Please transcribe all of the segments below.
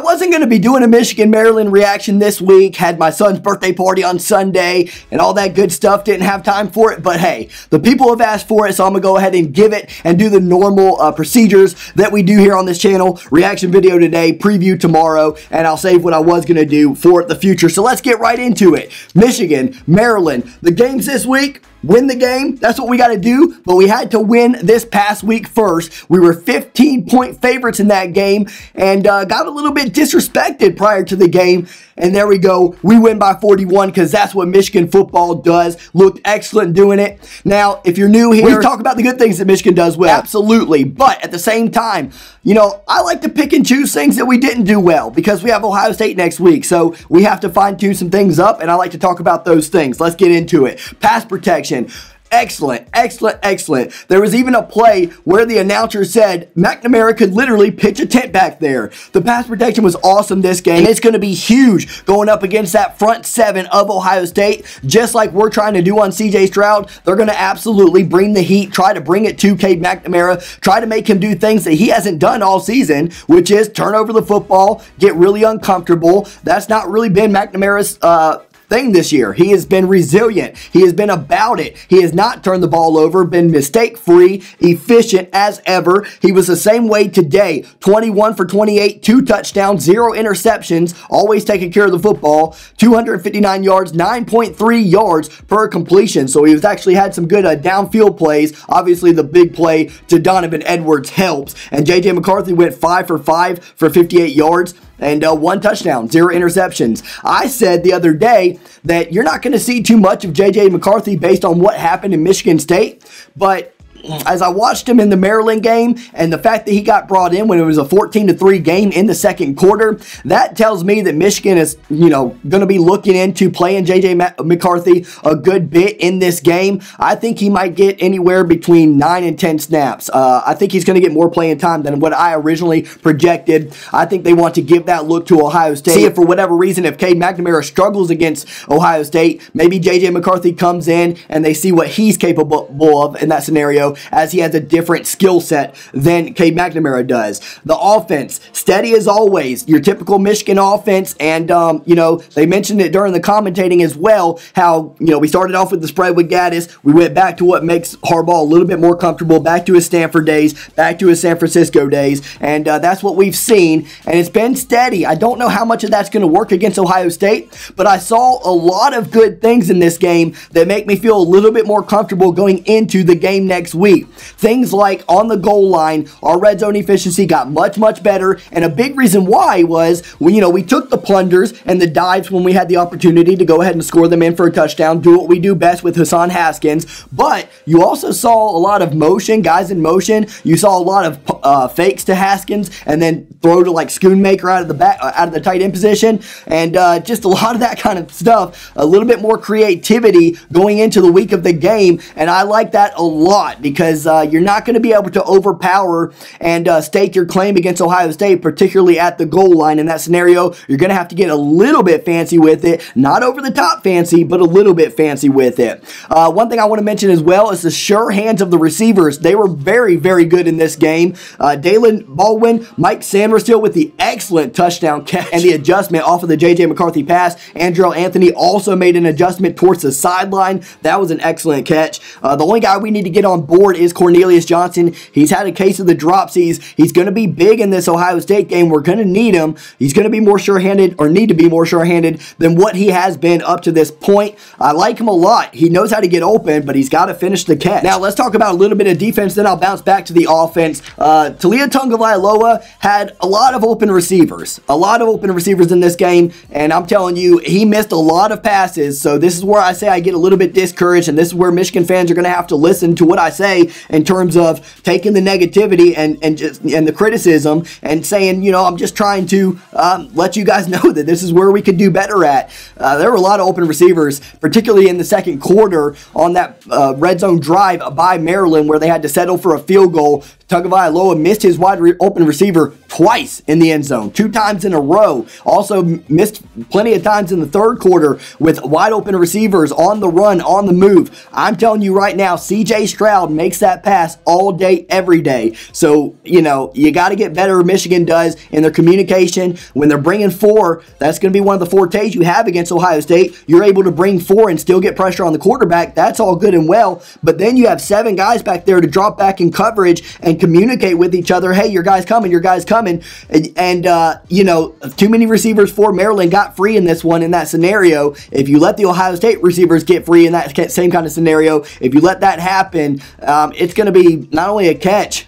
wasn't going to be doing a Michigan-Maryland reaction this week. Had my son's birthday party on Sunday and all that good stuff. Didn't have time for it. But hey, the people have asked for it, so I'm going to go ahead and give it and do the normal procedures that we do here on this channel. Reaction video today, preview tomorrow, and I'll save what I was going to do for the future. So let's get right into it. Michigan, Maryland, the games this week. Win the game. That's what we got to do. But we had to win this past week first. We were 15-point favorites in that game and got a little bit disrespected prior to the game. And there we go. We win by 41 because that's what Michigan football does. Looked excellent doing it. Now, if you're new here, we talk about the good things that Michigan does well. Absolutely. But at the same time, you know, I like to pick and choose things that we didn't do well because we have Ohio State next week. So we have to fine-tune some things up, and I like to talk about those things. Let's get into it. Pass protection. Excellent, excellent, excellent. There was even a play where the announcer said McNamara could literally pitch a tent back there. The pass protection was awesome this game. It's going to be huge going up against that front seven of Ohio State. Just like we're trying to do on CJ Stroud, they're going to absolutely bring the heat, try to bring it to Cade McNamara, try to make him do things that he hasn't done all season, which is turn over the football, get really uncomfortable. That's not really been McNamara's thing this year. He has been resilient. He has been about it. He has not turned the ball over, been mistake-free, efficient as ever. He was the same way today. 21 for 28, 2 touchdowns, 0 interceptions, always taking care of the football, 259 yards, 9.3 yards per completion. So he was actually had some good downfield plays. Obviously, the big play to Donovan Edwards helps. And J.J. McCarthy went 5 for 5 for 58 yards. And 1 touchdown, 0 interceptions. I said the other day that you're not going to see too much of J.J. McCarthy based on what happened in Michigan State, but as I watched him in the Maryland game and the fact that he got brought in when it was a 14-3 game in the second quarter, that tells me that Michigan is, you know, going to be looking into playing J.J. McCarthy a good bit in this game. I think he might get anywhere between 9 and 10 snaps. I think he's going to get more playing time than what I originally projected. I think they want to give that look to Ohio State. See if for whatever reason, if Cade McNamara struggles against Ohio State, maybe J.J. McCarthy comes in and they see what he's capable of in that scenario, as he has a different skill set than Cade McNamara does. The offense, steady as always, your typical Michigan offense, and, you know, they mentioned it during the commentating as well, how, you know, we started off with the spread with Gaddis, we went back to what makes Harbaugh a little bit more comfortable, back to his Stanford days, back to his San Francisco days, and that's what we've seen, and it's been steady. I don't know how much of that's going to work against Ohio State, but I saw a lot of good things in this game that make me feel a little bit more comfortable going into the game next week. Things like on the goal line, our red zone efficiency got much, much better, and a big reason why was, we took the plunders and the dives when we had the opportunity to go ahead and score them in for a touchdown, do what we do best with Hassan Haskins, but you also saw a lot of motion, guys in motion. You saw a lot of fakes to Haskins and then throw to like Schoonmaker out of the back, out of the tight end position, and just a lot of that kind of stuff, a little bit more creativity going into the week of the game, and I like that a lot because you're not going to be able to overpower and stake your claim against Ohio State, particularly at the goal line. In that scenario, you're going to have to get a little bit fancy with it. Not over the top fancy, but a little bit fancy with it. One thing I want to mention as well is the sure hands of the receivers. They were very, very good in this game. Dalen Baldwin, Mike Sanristil with the excellent touchdown catch and the adjustment off of the J.J. McCarthy pass. Andrell Anthony also made an adjustment towards the sideline. That was an excellent catch. The only guy we need to get on board is Cornelius Johnson. He's had a case of the dropsies. He's going to be big in this Ohio State game. We're going to need him. He's going to be more sure-handed, or need to be more sure-handed than what he has been up to this point. I like him a lot. He knows how to get open, but he's got to finish the catch. Now, let's talk about a little bit of defense, then I'll bounce back to the offense. Taulia Tagovailoa had a lot of open receivers. A lot of open receivers in this game, and I'm telling you, he missed a lot of passes, so this is where I say I get a little bit discouraged, and this is where Michigan fans are going to have to listen to what I say in terms of taking the negativity and the criticism and saying, you know, I'm just trying to let you guys know that this is where we could do better at. There were a lot of open receivers, particularly in the second quarter on that red zone drive by Maryland where they had to settle for a field goal Tagovailoa missed his wide open receiver twice in the end zone, 2 times in a row. Also missed plenty of times in the third quarter with wide open receivers on the run, on the move. I'm telling you right now, CJ Stroud makes that pass all day, every day. So, you know, you got to get better, Michigan does, in their communication. When they're bringing 4, that's going to be one of the fortes you have against Ohio State. You're able to bring 4 and still get pressure on the quarterback. That's all good and well. But then you have 7 guys back there to drop back in coverage and communicate with each other. Hey, your guy's coming, your guy's coming. And you know, too many receivers for Maryland got free in this one, in that scenario. If you let the Ohio State receivers get free in that same kind of scenario, if you let that happen, it's going to be not only a catch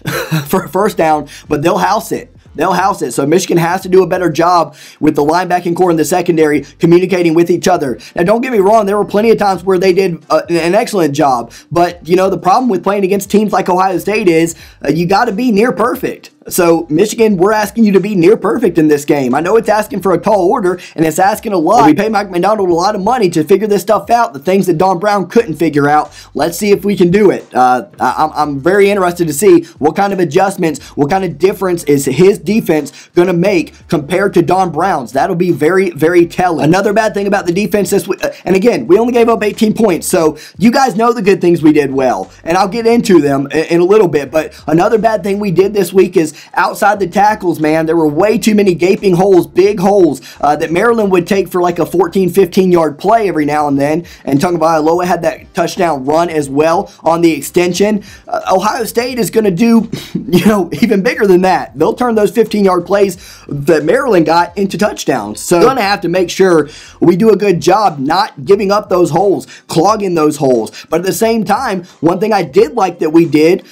for a first down, but they'll house it. They'll house it. So Michigan has to do a better job with the linebacking core and the secondary communicating with each other. Now, don't get me wrong. There were plenty of times where they did an excellent job. But, you know, the problem with playing against teams like Ohio State is you got to be near perfect. So, Michigan, we're asking you to be near perfect in this game. I know it's asking for a tall order, and it's asking a lot. We pay Mike McDonald a lot of money to figure this stuff out, the things that Don Brown couldn't figure out. Let's see if we can do it. I'm very interested to see what kind of adjustments, what kind of difference is his defense going to make compared to Don Brown's. That'll be very, very telling. Another bad thing about the defense this week, and again, we only gave up 18 points, so you guys know the good things we did well, and I'll get into them in a little bit, but another bad thing we did this week is outside the tackles, man. There were way too many gaping holes, big holes, that Maryland would take for like a 14, 15-yard play every now and then. And Tagovailoa had that touchdown run as well on the extension. Ohio State is going to do, you know, even bigger than that. They'll turn those 15-yard plays that Maryland got into touchdowns. So we're going to have to make sure we do a good job not giving up those holes, clogging those holes. But at the same time, one thing I did like that we did,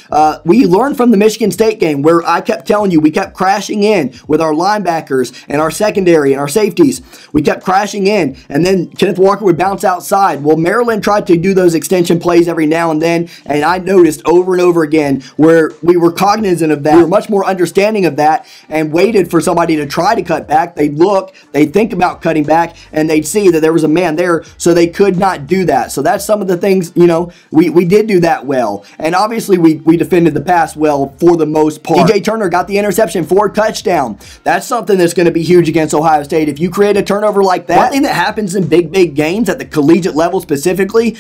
we learned from the Michigan State game where I kept telling you, we kept crashing in with our linebackers and our secondary and our safeties. We kept crashing in, and then Kenneth Walker would bounce outside. Well, Maryland tried to do those extension plays every now and then, and I noticed over and over again where we were cognizant of that. We were much more understanding of that and waited for somebody to try to cut back. They'd look, they'd think about cutting back, and they'd see that there was a man there, so they could not do that. So that's some of the things, you know, we did do that well. And obviously we defended the pass well for the most part. DJ Turner got the interception for a touchdown. That's something that's going to be huge against Ohio State. If you create a turnover like that, one thing that happens in big games at the collegiate level specifically,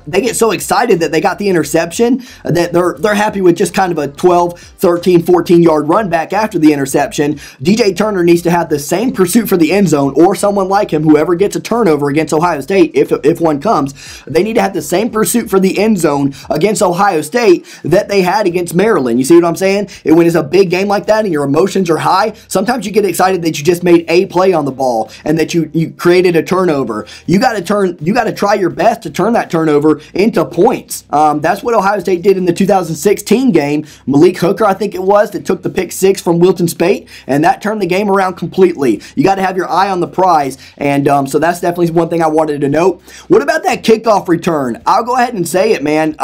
they get so excited that they got the interception that they're happy with just kind of a 12, 13, 14-yard run back after the interception. DJ Turner needs to have the same pursuit for the end zone, or someone like him, whoever gets a turnover against Ohio State, if one comes, they need to have the same pursuit for the end zone against Ohio State that they had against Maryland. You see what I'm saying? When it's a big game like that and your emotions are high, sometimes you get excited that you just made a play on the ball and that you created a turnover. You got to try your best to turn that turnover into points. That's what Ohio State did in the 2016 game. Malik Hooker, I think it was, that took the pick 6 from Wilton Spate, and that turned the game around completely. You got to have your eye on the prize, and so that's definitely one thing I wanted to note. What about that kickoff return? I'll go ahead and say it, man.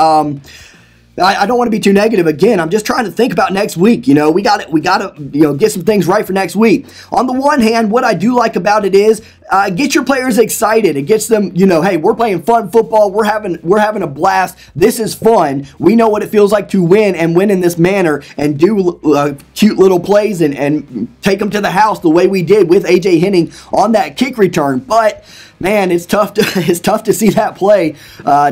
I don't want to be too negative again. I'm just trying to think about next week. You know, we got to get some things right for next week. On the one hand, what I do like about it is get your players excited. It gets them, hey, we're playing fun football. We're having a blast. This is fun. We know what it feels like to win and win in this manner and do cute little plays and take them to the house the way we did with A.J. Henning on that kick return. But man, it's tough to see that play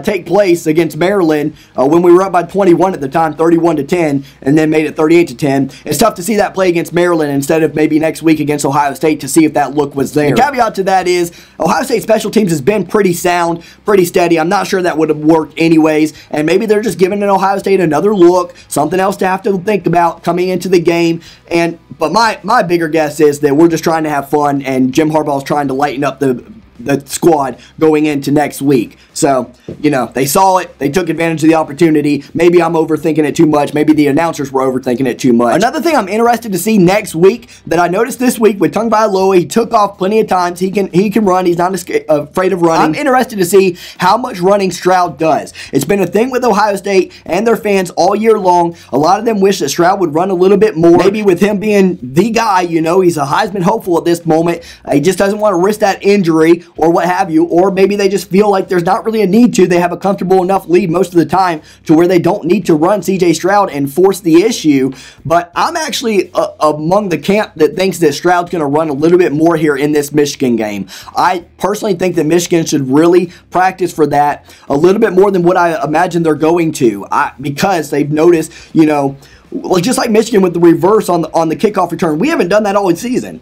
take place against Maryland when we were up by 21 at the time, 31-10, and then made it 38-10. It's tough to see that play against Maryland instead of maybe next week against Ohio State to see if that look was there. The caveat to that is Ohio State special teams has been pretty sound, pretty steady. I'm not sure that would have worked anyways, and maybe they're just giving Ohio State another look, something else to have to think about coming into the game. But my bigger guess is that we're just trying to have fun, and Jim Harbaugh's trying to lighten up the squad going into next week. So, they saw it. They took advantage of the opportunity. Maybe I'm overthinking it too much. Maybe the announcers were overthinking it too much. Another thing I'm interested to see next week that I noticed this week with Tagovailoa, he took off plenty of times. He can run. He's not afraid of running. I'm interested to see how much running Stroud does. It's been a thing with Ohio State and their fans all year long. A lot of them wish that Stroud would run a little bit more. Maybe with him being the guy, he's a Heisman hopeful at this moment. He just doesn't want to risk that injury or what have you. Or maybe they just feel like there's not really really a need to. They have a comfortable enough lead most of the time to where they don't need to run C.J. Stroud and force the issue. But I'm actually among the camp that thinks that Stroud's going to run a little bit more here in this Michigan game. I personally think that Michigan should really practice for that a little bit more than what I imagine they're going to, because they've noticed, you know, just like Michigan with the reverse on the kickoff return. We haven't done that all season.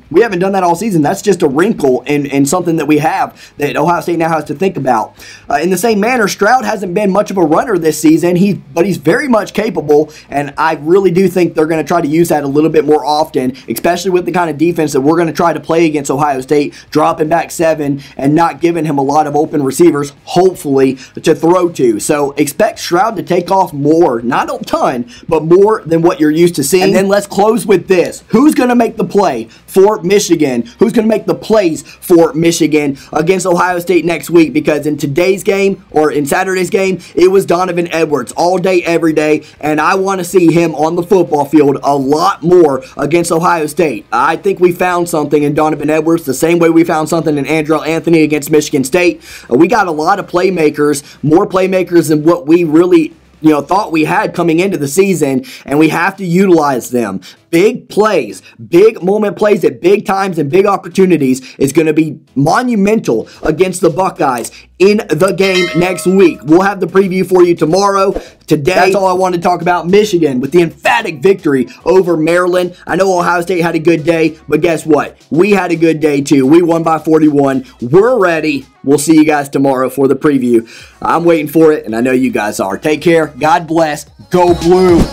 That's just a wrinkle in something that we have that Ohio State now has to think about. In the same manner, Stroud hasn't been much of a runner this season, but he's very much capable, and I really do think they're going to try to use that a little bit more often, especially with the kind of defense that we're going to try to play against Ohio State, dropping back 7 and not giving him a lot of open receivers, hopefully, to throw to. So expect Stroud to take off more, not a ton, but more than what you're used to seeing. And then let's close with this. Who's going to make the play for Michigan? Who's going to make the plays for Michigan against Ohio State next week? Because in today's game, or in Saturday's game, it was Donovan Edwards all day, every day, and I want to see him on the football field a lot more against Ohio State. I think we found something in Donovan Edwards the same way we found something in Andrell Anthony against Michigan State. We got a lot of playmakers, more playmakers than what we really thought we had coming into the season, and we have to utilize them. Big plays, big moment plays at big times and big opportunities is going to be monumental against the Buckeyes in the game next week. We'll have the preview for you tomorrow. Today, that's all I wanted to talk about. Michigan with the emphatic victory over Maryland. I know Ohio State had a good day, but guess what? We had a good day too. We won by 41. We're ready. We'll see you guys tomorrow for the preview. I'm waiting for it, and I know you guys are. Take care. God bless. Go Blue.